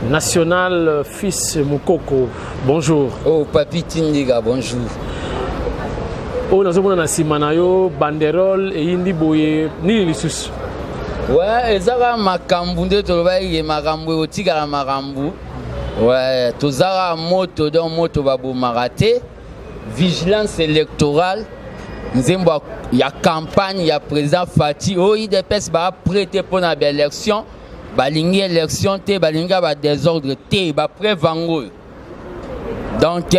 national Fils Mukoko. Bonjour. Oh, Papi Tindiga, bonjour. Oh, nous avons un Simanayo, banderole et indi boye ni lissus. Ouais, ezara makambu nde tolobaye makambu otikala makambu. Ouais, tozara moto don moto babu marate. Vigilance électorale. Nzembo ya campagne ya président Fati. Oh, il dépêche ba prêter pour la élection. Balingi élection te balinga ba désordre te ba prévango. Donc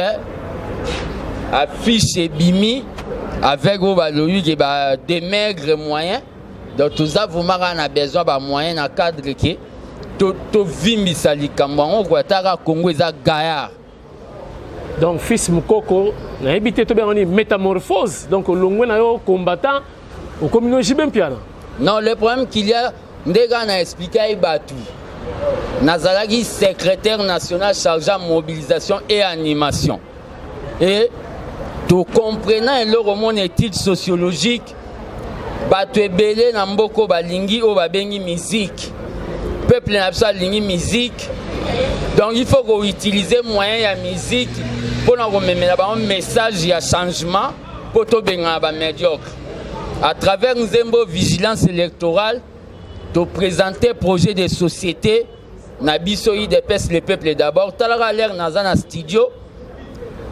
affiche et bimi avec qui ba des maigres moyens. Donc tout ça vous marrez a besoin de moyens à cadre qui to vimbi sali kambango kwa tara Congo eza gaillard. Donc Fils Mukoko na habité to bien on métamorphose donc longwe na yo combattant au communauté bien piana. Non, le problème qu'il y a ndega na expliquer batu. Nazalaki secrétaire national chargé de mobilisation et animation. Et tout comprenant leur mon étude sociologique batu ebele na mboko balingi o babengi musique. Peuple na biso lingi musique. Donc il faut qu'on utilise moyen de musique pour nous remettre un message de changement pour tout benga ba médiocre. À travers Nzembo vigilance électorale, de présenter projet de société na biso IDPS le peuple d'abord. Talara l'air naza na studio.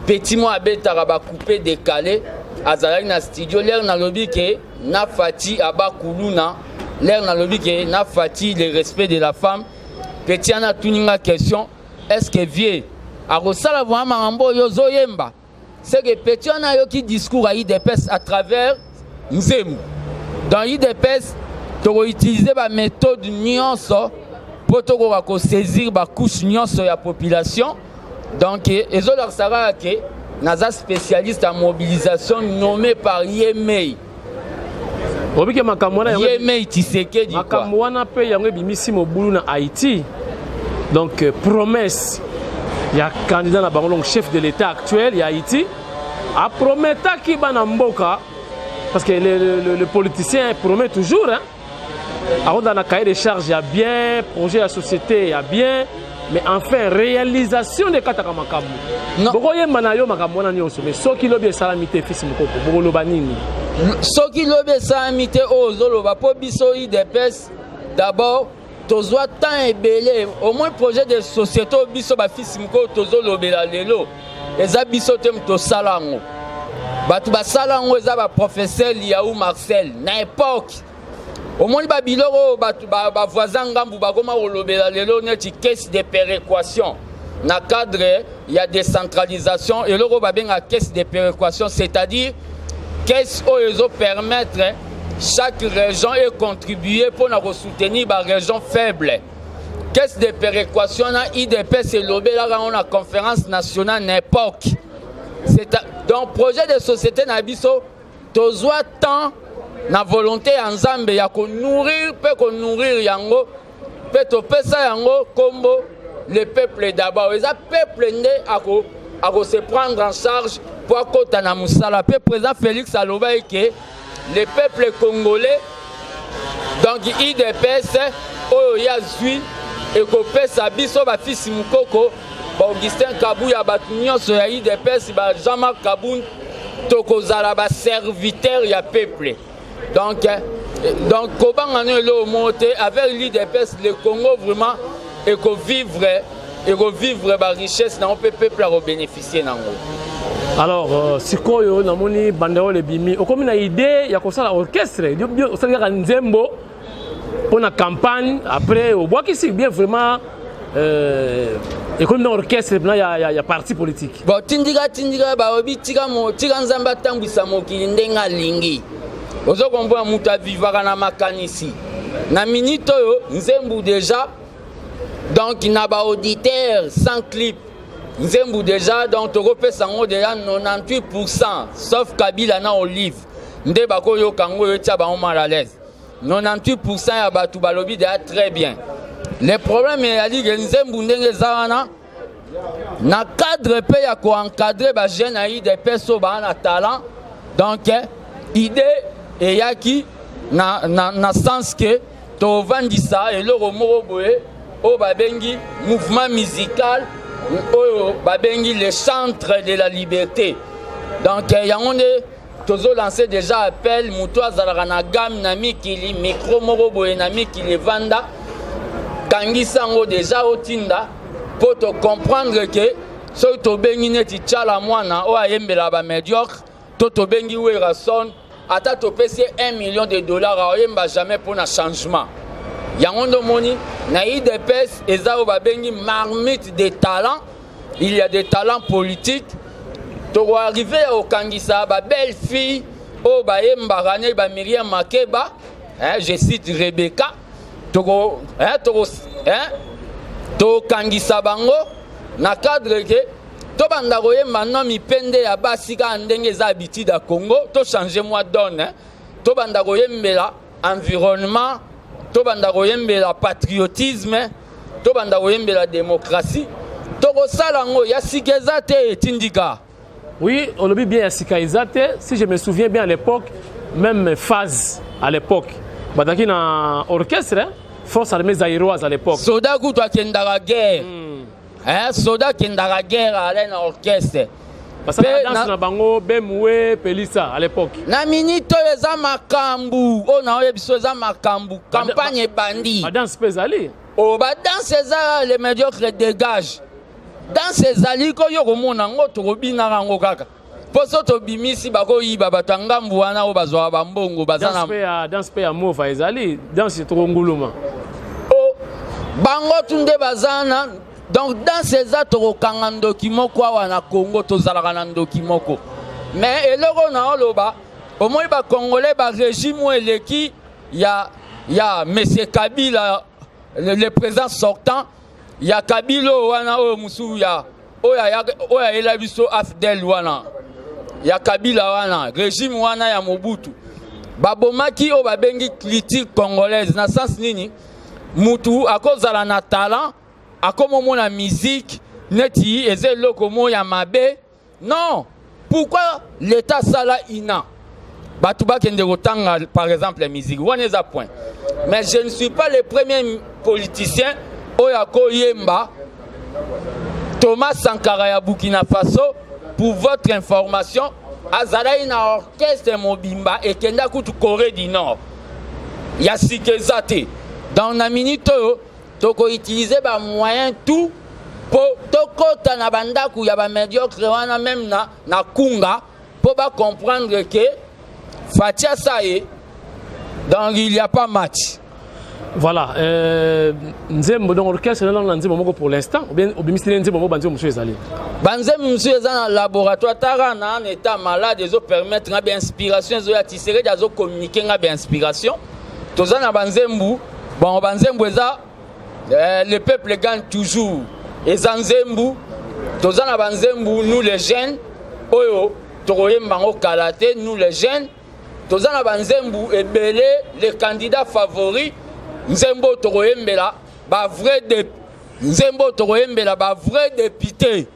Petit mot abetara ba coupé décalé. Azalaki na studio l'air na lobby ke na fati abakuluna. L'air na lobby ke na fati le respect de la femme. Petit ana tuninga question est-ce que vieux a rosala vraiment mambo yozo yemba. C'est que petit ana yo qui discours à IDPS à travers Nzembo. Dans IDPS to utiliser ba méthode nyonso pour to saisir ba couche nyonso ya population. Donc ezo leur sara ke naza spécialiste en mobilisation nommé par Yemei. Obike makamwana Yemei Tshisekedi. Makamwana pe yango bimisi mobulu na Haïti. Donc promesse il y a candidat na bango donc chef de l'état actuel ya Haïti a prometta ki bana mboka parce que le politicien promet toujours hein. Alors dans la cahier de charge il y a bien projet de la société il y a bien mais enfin réalisation de kataka makambo. Non. Bokoye manayo makamwana nyonso mais soki lobi salamité Fils Mukoko bokoloba nini? Soki lobi salamité ozoloba po biso IDPS d'abord tozwa temps ebele au moins projet de société biso ba Fils Mukoko tozolobela lelo eza biso tem to salango batu ba salango eza ba professeur Liaou Marcel na époque au moins ba biloko batu ba voisin ngambu ba koma olobela lelo neti caisse de péréquation na cadre il y a décentralisation et loko ba benga caisse de péréquation c'est-à-dire caisse oyo permettre chaque région est contribué pour nous soutenir les régions faibles. Caisse de péréquation na IDPS et l'obéla on a conférence nationale n'époque. Donc projet de société na biso tozwa temps na volonté ensemble ya ko nourrir yango pe to pesa yango kombo le peuple d'abord. Les peuple ndé ako se prendre en charge pour kota na musala pe président Félix aloba que le peuple congolais, donc IDPS, Oya Zui, et Kopesa Biso, Fils Mukoko, Augustin Kabouya, Batunion, IDPS, Jean-Marc Kaboun, Tokozala, serviteur, ya peuple. Donc, comment on est monté avec l'IDPS, le Congo vraiment, et qu'on vivre la richesse, on peut peuple à bénéficier. Alors, sikoyo namoni banderole bimi okomi na idée ya kosala orchestre osala Nzembo pour la campagne après au bois qui c'est bien vraiment comme un orchestre il y a parti politique. Bon tindika ba obi tika nzamba tambwisa mokili ndenga lingi ozo kombo muta vivaka na makanisi na minute oyo Nzembo déjà donc il n'a pas auditeur sans clip. Nzembo déjà donc Togopé sango déjà 98% sauf Kabila na Olive nde bako yo kango yo tia ba mal à l'aise 98% ya batu balobi déjà très bien. Le problème est ali Nzembo ndenge zawana na cadre pe ya ko encadrer ba jeune ayi des personnes ba na talent donc idée et yaki na sens que to vandisa et le romoro boye au babengi mouvement musical au babengi le centre de la liberté. Donc yango nde tozo lancer déjà appel muto azalaka na gamme na mikili micro moko boye na mikili vanda kangisango déjà otinda pour te comprendre que soki tobengi neti tchala mwana oyo ayembela bamédiocre to tobengi werason ata topesi $1 million aoyemba jamais mpona changement. Yango ndomoni na IDPS eza oyo babengi marmite de talent. Il y a des talents politiques. Toko arrivé au kangisa ba belle fille oyo bayembaka ne ba Myriam Makeba, je cite Rebecca. Toko kangisa bango na cadre ke to banda koyemba no mipende ya basika ndenge eza habitude ya Congo to changer moi donne to banda koyembela environnement to banda koyembela patriotisme to banda koyembela démocratie to kosala ngo ya sikeza te tindika. Oui, on le dit bien à Sikaizate. Si je me souviens bien à l'époque, même phase à l'époque, badaki na orchestre, force armée zaïroise à l'époque. Soda kutwa kendara guerre. Soda kendara guerre à l'orchestre. Parce que danse na bango Bemoué Pelissa à l'époque. Na minito eza makambu, ona oyebiso eza makambu, campagne bandi. La danse pezali. Oh ba danse eza les médiocres dégagent. Dans ces alliés, il y a un kaka. Poso to bimisi bako yiba batanga mbuana o bazwa bambongo bazana. Dans pe ya mova ezali, dans trop nguluma. Oh bango tunde bazana. Donc dans ces ato kangando kimoko wana Congo to zalaka na ndokimoko. Mais eloko na oloba, au moins ba congolais ba régime eleki ya monsieur Kabila le président sortant. Ya Kabilo wana o musu ya oya ela biso afdel wana ya Kabila wana régime wana ya Mobutu babomaki o babengi critique congolaise na sens nini mutu akozala na talent akomo na musique neti ezelo mo ya mabe non pourquoi l'état sala ina batuba kende kotanga par exemple la musique wana eza point mais je ne suis pas le premier politicien Oyako Yemba, Thomas Sankara ya Burkina Faso, pour votre information, Azalaï na orchestre Mobimba et Kenda Kutu Corée du Nord. Yasike Zate. Dans la minute, toko utiliser ba moyen tout pour toko tanabanda ku ya ba médiocre wana même na kunga pour ba comprendre que Fatia Saye donc il y a pas match. Voilà, Nzembo dans l'orchestre là Nzembo pour l'instant ou bien Nzembo banzo monsieur ezali. Banzembo monsieur ezana laboratoire tara na en état malade ezo permettre nga bien inspiration ezo ya tisere ezo communiquer nga bien inspiration. Tozana banzembo bon banzembo eza le peuple gagne toujours. Eza Nzembo tozana banzembo nous les jeunes oyo tokoyemba ngo kalaté nous les jeunes tozana banzembo ebele les candidats favoris. Nzembo tokoyembela ba vrai député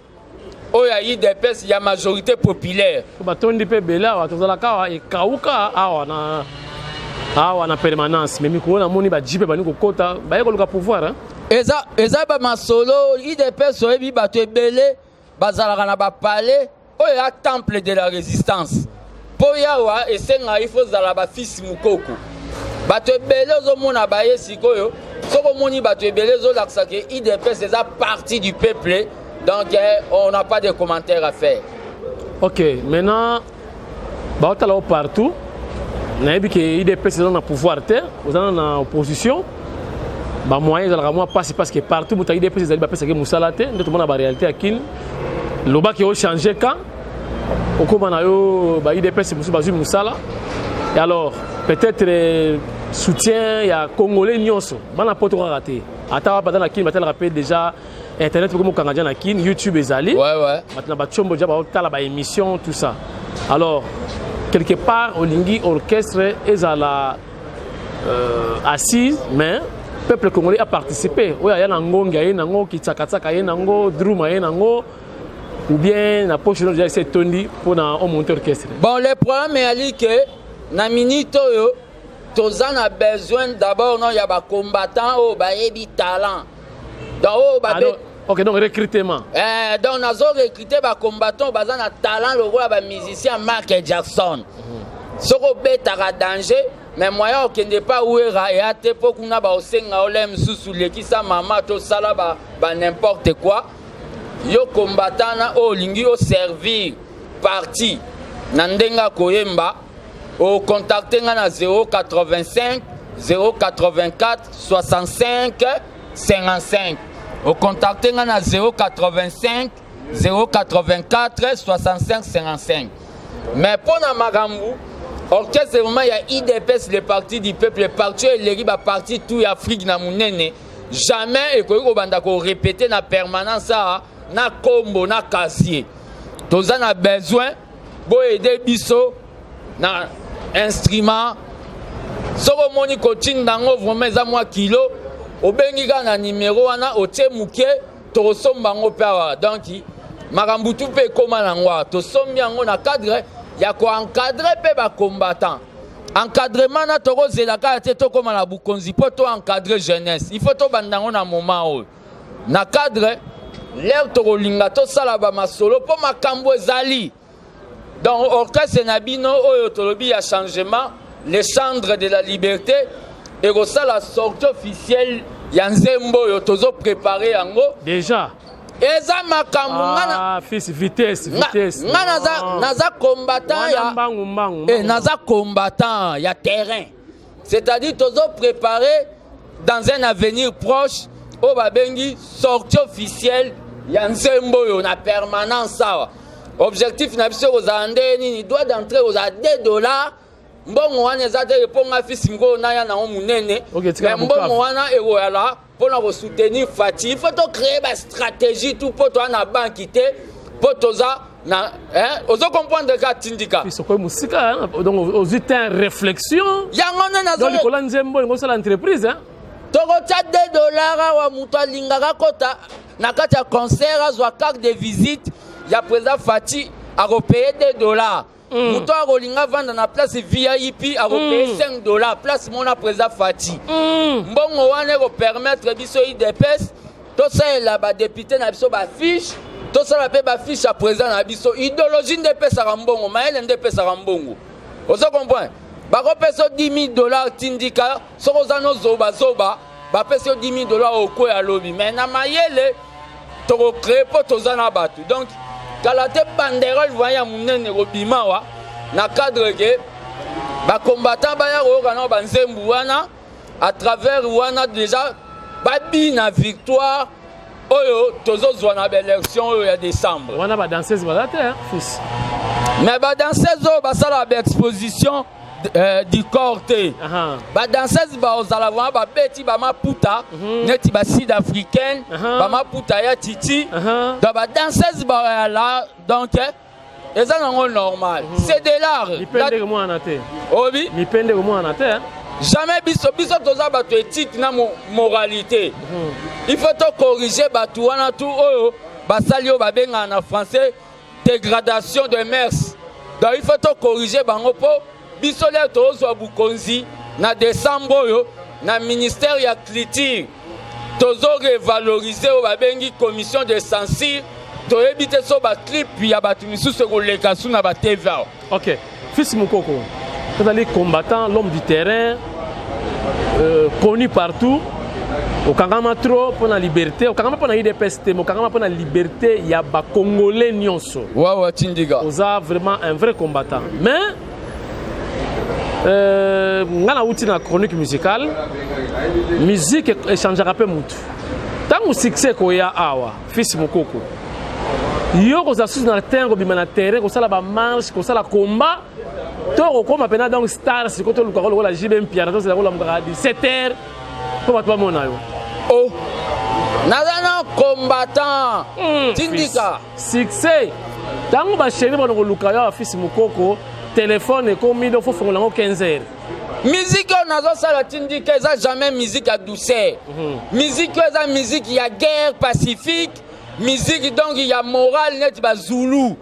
oya IDPS ya majorité populaire batondi pe bela watozala kawa ekauka awa na permanence mais mikolo na moni ba jipe bani kokota ba yekoluka pouvoir eza ba masolo IDPS oyebi bato ebele bazalaka na ba palais oya temple de la résistance po yawa esenga il faut zala ba fils mukoko bato ebele ozomona baye sikoyo soko moni bato ebele ozolakisa ke IDPS eza partie du peuple donc on n'a pas de commentaires à faire. Ok, maintenant baotala partout nayebi ke IDPS eza na pouvoir te ozana na opposition ba moyen ezalaka mwa pasi parce que partout muta IDPS ezali bapesaki musala te nde tomona ba réalité akini lobaki ochanger quand okoma na yo ba IDPS musu bazwi musala et alors peut-être soutien il y a congolais nyonso bana poto raté ata ba dans kin batel rappel déjà internet comme kangadja na kin YouTube ezali ouais maintenant ba chombo déjà ba tala ba émission tout ça alors quelque part olingi orchestre ezala assise mais peuple congolais a participé oya ya na ngonga ye nango kitsakatsaka ye nango druma ye nango ou bien na poche déjà c'est tondi pour na au monter orchestre. Bon le problème est que na minute oyo tozana besoin d'abord non ya ba combattant o ba yebi talent Ok, donc recrutement. Donc nazo recruter ba combattant baza na talent lokola ba musicien Michael Jackson. Soko betaka danger mais moyen okende pas ouera et ate po kuna ba osenga olem susu lekisa mama to sala ba n'importe quoi. Yo combattant na olingi o servir parti na ndenga koyemba o contacter nga na 085 084 65 55. Au contacter na 085 084 65 55. Mais pour na magambu, orchestre vraiment il y a IDPS le parti du peuple, le parti élégi ba parti tout Afrique na munene. Jamais ko banda ko répéter na permanence na combo na casier. Toza na besoin bo aider biso na instrument. Soko moni coaching dango vraiment za moi kilo. Obengi na numéro wana otie muke to somba ngo pewa donc makambu tu pe koma na ngwa to sombi yango na cadre ya ko encadrer pe ba combattant encadrement na to kozela ka te to koma na bukonzi po to encadrer jeunesse il faut to bandango na moment o na cadre l'air to linga to sala ba masolo po makambo ezali donc orchestre na bino oyo to lobi ya changement les cendres de la liberté. Et ça la sortie officielle Yanzembo yo tozo préparé yango déjà eza makambo ngana fils vitesse naza combattant ya naza combattant ya terrain c'est-à-dire tozo préparé dans un avenir proche au babengi sortie officielle Yanzembo yo na permanence ça objectif na biso aux andeni ni doit d'entrer aux $2 mbongo wana eza te reponga fils ngo na ya na munene mais mbongo wana eroyala pona ko soutenir Fati il faut to créer ba stratégie tout pour toi na banque te pour toza na ozo comprendre ka tindika fils ko musika donc aux une réflexion yango na donc ko la nzembo ngo sala entreprise to ko tia $2 wa muto alingaka kota na kati ya concert azwa carte de visite ya président Fati a repayé $2 Mouton a rolinga vendre na place VIP a repayé $5 place mon président Fati. Mbongo wane ko permettre biso IDPS to ça la ba député na biso ba fiche to ça la pe ba fiche à président na biso idéologie ndepesa rambongo maele ndepesa rambongo. Ozo comprendre ba ko peso $10,000 tindika soko zano zoba ba peso $10,000 au ko ya lobby mais na mayele to ko créer po to zana batu donc kalate banderole voya munene robima wa na cadre que ba combattant ba ya roka na ba nzembu wana à travers wana déjà babi na victoire oyo tozo zwa na élection oyo ya décembre wana ba danseuse ba te fils mais ba danseuse ba sala ba exposition du corté ba danseuse ba ozala wana ba beti ba maputa neti ba sud-africaine ba maputa ya titi donc ba danseuse ba là donc eza nango normal c'est de l'art lipende ko mwana te obi lipende ko mwana te jamais biso toza bato éthique na moralité il faut to corriger bato wana tout oyo basali oyo babenga na français dégradation de mœurs donc il faut to corriger bango po biso le tozwa bukonzi na décembre oyo na ministère ya culture tozo revaloriser oyo babengi commission de censure toyebi te so baclip ya bato misusu koleka su na bateva. Ok fils Mukoko vous allez combattant l'homme du terrain connu partout au Kangama trop pour la liberté au Kangama pour la IDPS au Kangama pour la liberté il y a ba congolais nyonso wa tindiga vous avez vraiment un vrai combattant mais ngana uti na chronique musicale musique échangera peu mutu tango succès ko ya awa fils Mukoko yo ko za na terre ko bimana terrain ko sala ba marche ko sala combat to ko ma pena donc star si ko to ko la JBM Pierre to sala ko la mukaka 17h ko ba to mona yo oh nazana combattant tindika succès tango ba chéri ba ko luka yo fils Mukoko téléphone ko mi do fo fongola ngo 15h musique on nazo sala tindika eza jamais musique à douceur musique eza musique ya guerre pacifique musique donc il y a morale net ba Zulu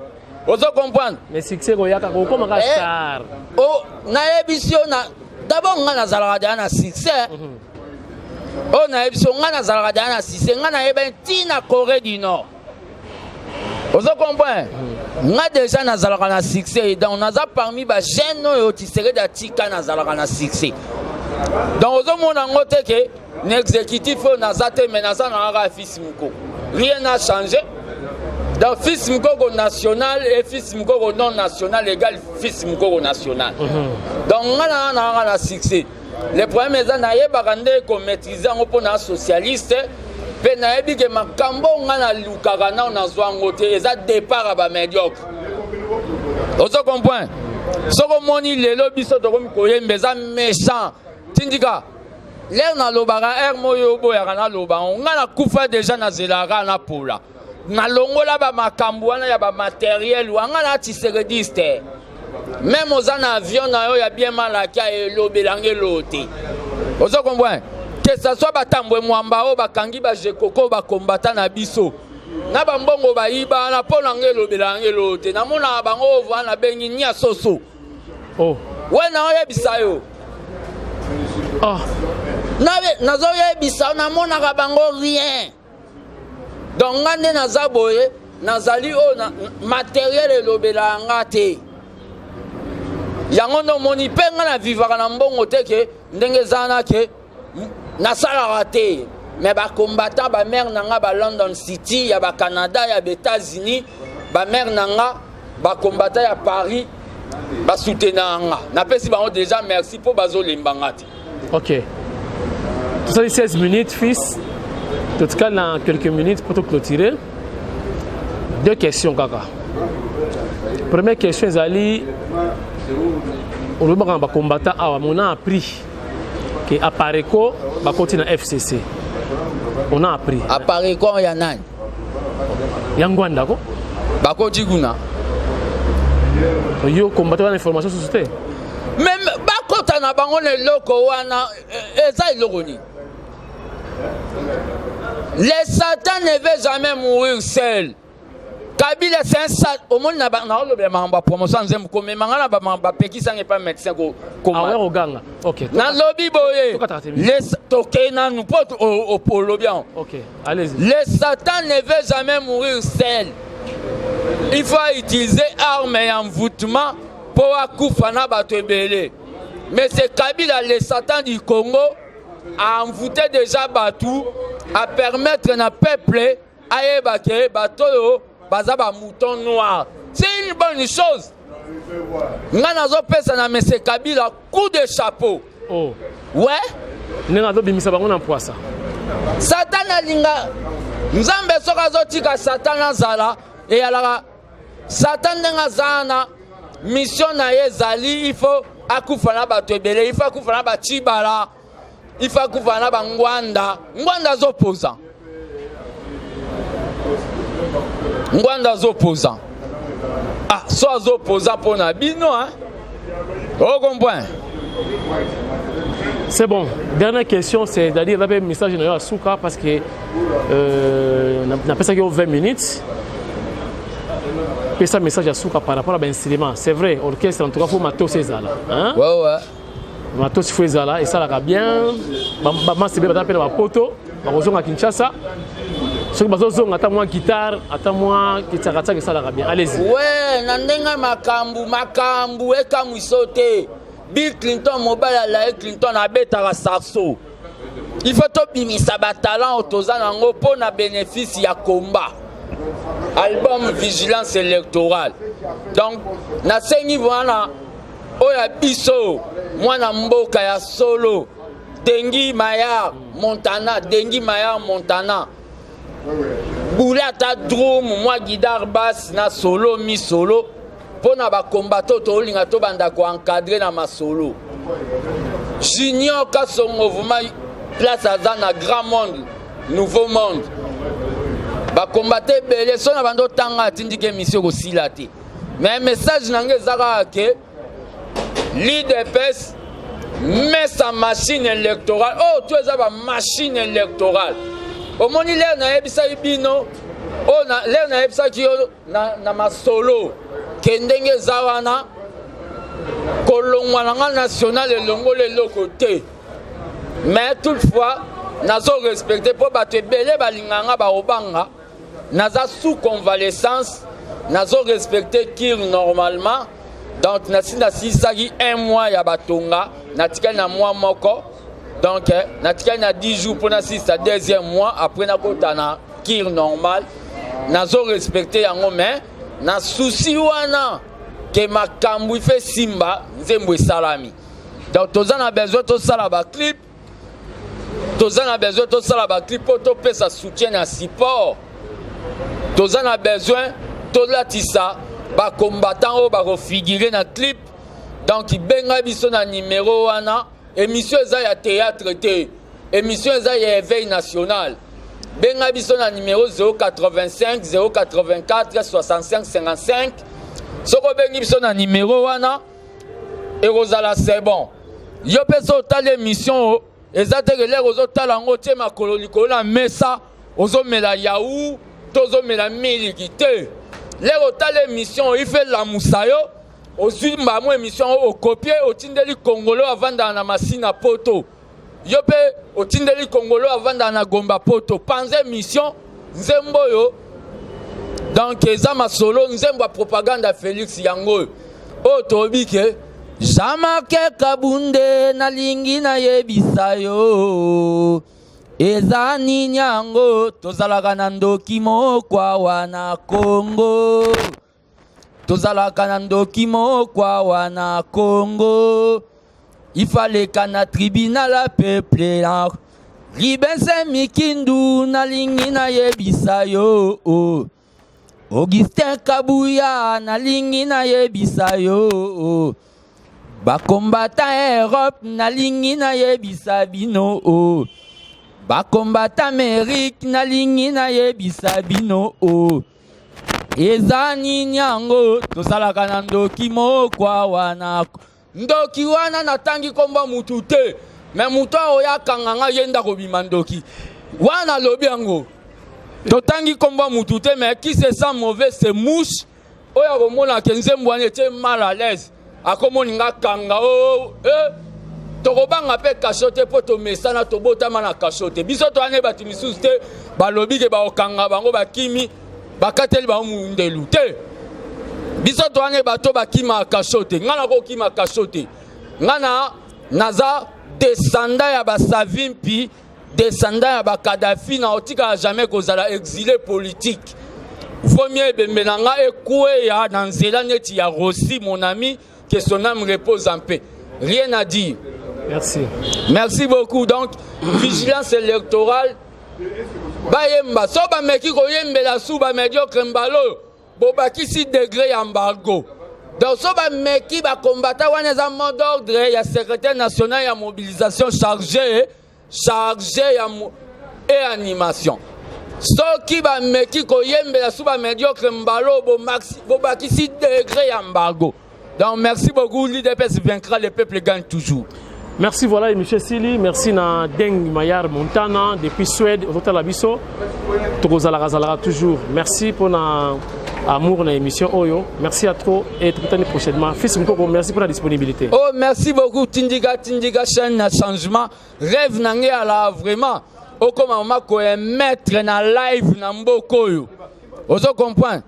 ozo comprendre mais succès ko yaka ko koma ka star oh na ebisio na d'abord nga na zala na succès On a eu son gana Zalradana, si c'est gana Tina Corée du Nord. Vous comprenez? On a déjà na Zalradana succès. Donc on a parmi les jeunes qui seraient d'atika na Zalradana succès. Donc au monde en côté que l'exécutif na zate menaçant na fils Mouko. Rien n'a changé. Donc fils Mouko national et fils Mouko non national égale fils Mouko national. Donc on a un succès. Le problème est que nous maîtriser un socialiste. Pe na yebi ke makambo nga na lukaka na nazwango te eza départ aba médiocre. Ozo comprend. Soko moni lelo biso to komi koyembe za méchant. Tindika. L'air na lobaka air moyo boya na loba. Nga na kufa déjà na zelaka na pola. Na longola ba makambo wana ya ba matériel wanga na tiserediste. Même aux avions na yo ya bien malaki e lobelange lote. Ozo comprend. Que ce soit Batambwe Mwambao, Bakangi, Bajekoko, Bakombata na biso. Na bambongo baiba na ponangelo belangelo te. Na mona bango wana bengi nya soso. Oh. Ouais na yebisa yo. Ah. Na zo yebisa na mona ka bango rien. Donc ngande na zaboye, nazali o na matériel lobelanga te. Yango no moni penga na vivaka na mbongo te ke ndenge zana ke Nasala raté, mais les combattants, les mères nanga ba London City, ya ba Canada, ya ba États-Unis, les mères nanga, les combattants ya Paris, ba soutenanga. Na pesi ba déjà merci pour bazo limbangati. OK. Tout ça 16 minutes fils. En tout cas dans quelques minutes pour te clôturer. Deux questions kaka. Première question Zali on le ba combattant on a appris que Apareco va continuer à FCC. On a appris. Apareco, il y a nani? Yangwanda ko? Bako Djiguna. Yo combattant l'information société. Même Bako Tanabango le loko wana eza ilogoni. Les satans ne veulent jamais mourir seuls. Kabila c'est un sat au monde na le promotion nzembo ko memanga na ba pekisa nge pas médecin ko ah ouais ganga. OK. Na lobby boye. Les tokena nous porte au lobby. OK, allez-y. Les satans ne veulent jamais mourir seuls. Il faut utiliser armes et envoûtement pour akufa na bato ebele. Mais c'est Kabila les satans du Congo a envoûté déjà Batou à permettre na peuple ayebake bato Bazaba mouton noir. C'est une bonne chose. Nanazo pesa na Mese Kabila coup de chapeau. Oh. Ouais. Nenado bimisa bango na poisa. Satan alinga. Nzambe soka zotika Satan azala et alors Satan denga zana mission na yezali il faut akufa na bato ebele, il faut akufa na ba Chibala, il faut akufa na ba Ngwanda zo posa. Ngwanda zo opposant. Ah, soit zo opposant pour Nabino, hein? Vous comprenez? C'est bon. Dernière question, c'est d'aller un message à Souka parce que on a passé 20 minutes. Et ça message à Souka par rapport à l'instrument. C'est vrai, l'orchestre en tout cas, il faut matos ces là. Hein? Ouais, ouais. Matos il faut ça là et ça là bien. Maman c'est bien d'après ma poto. Maman à Kinshasa. Ce que je veux dire, guitare, attends-moi, guitare, ça la bien. Allez-y. Ouais, nandenga makambu, eka mwisote. Bill Clinton, mobile la Clinton a bêta sarso. Il faut tobimisa ba talent otoza nango pour na bénéfice ya combat. Album vigilance électorale. Donc, na sengi wana oya biso, mwana mboka ya solo. Dengi Mayar Montana. Boulata drum, moi guitare basse na solo mi solo pour na ba combattre to linga to banda ko encadrer na ma solo. Junior ka son mouvement place à na grand monde, nouveau monde. Ba combattre belé so na bando tanga tindike mission ko silate. Mais message nangé zaka ke l'IDPS met sa machine électorale. Oh, tu es à machine électorale. Au moins, il y a un bino. Oh, l'air na ebisa ki na masolo. Kendenge zawana. Kolongwa national et longo le lokote. Mais toutefois, nazo respecté po bato ebele balinganga baobanga naza sous convalescence nazo respecté kir normalement donc nasisaki 1 mois ya batonga natikali na mois moko donc natikali na 10 jours pour nasisa 2e mois après nakota na kir normal nazo respecté yango mais na souci wana que makambo fait simba nzembo salami donc toza na besoin to sala ba clip toza na besoin to sala ba clip pour to pesa soutien na support toza na besoin to latisa ba combattant o ba refigurer na clip donc benga biso na numéro wana émission eza ya théâtre te émission eza ya éveil national benga biso na numéro 085 084 65 55 soko bengi biso na numéro wana ekozala c'est bon yo peso tala émission eza te que lero ozotala ngo tie makolo likolo na mesa ozomela yaou tozomela miliki te lero tala émission ife lamusa yo ozwi mbamo émission okopie otindeli kongolo avanda na masina poto yo pe otindeli kongolo avanda na gomba poto panze émission nzembo yo donc eza masolo nzembo propaganda Félix yango o tobike Jamake kabunde nalingi na yebisa yo eza nini yango tozalaka na ndoki mokwa wana Congo tozalaka na ndoki mokwa wana Congo ifaleka na tribunal ya peuple na libense mikindu nalingi na yebisa yo Augustin Kabuya nalingi na yebisa yo bakombata Europe nalingi na yebisa bino bakombata Amerique nalingi na yebisa bino eza nini yango tozalaka na ndoki mokwa wana ndoki wana natangi komba mutu te me mutu oyo akanganga yenda kobima ndoki wana lobi yango totangi komba mutu te mais qui se sent mauvais c'est mouche oyo komona ke nzembo wana ete mal à l'aise akomoni nga kanga tokobanga pe kashote po tomesana tobotama na kashote biso toane bati misusu te balobi ke baokanga bango bakimi bakateli bango mundelu te biso toane bato bakima kashote nga na kokima kashote nga naza descendant ya basavimpi descendant ya bakadafi na otika jamais kozala exilé politique vaut mieux ebembe na nga ekue ya na nzela neti ya Rossi mon ami que son âme repose en paix. Rien à dire. Merci. Merci beaucoup. Donc, vigilance électorale. Bayemba. So ba meki ko yembela sou ba médiocre mbalo. Bo ba ki 6 degrés embargo. Donc, so ba meki ba combattant wana za mot d'ordre ya secrétaire national ya mobilisation chargé ya et animation. So ki ba meki ko yembela sou ba médiocre mbalo bo ba ki 6 degrés embargo. Donc merci beaucoup, l'IDPS vaincra, le peuple gagne toujours. Merci, voilà, M. Sili, merci na Deng Mayar Montana, depuis Suède, au Labiso, Tokozalaka toujours. Merci pour l'amour de l'émission Oyo. Merci à toi et tout prochainement. Fils Mkoko, merci pour la disponibilité. Oh, merci beaucoup, Tindiga, chaîne na changement. Rêve nangé à la vraiment. Oh, comme maman ko mettre na live na mboko yo. Vous comprenez?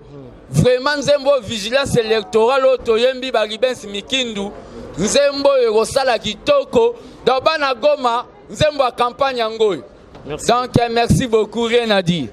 Vraiment nzembo vigilance électorale otoyembi balibensi mikindu nzembo ekosala kitoko dans bana Goma nzembo ya campagne yango. Donc merci beaucoup, rien à dire.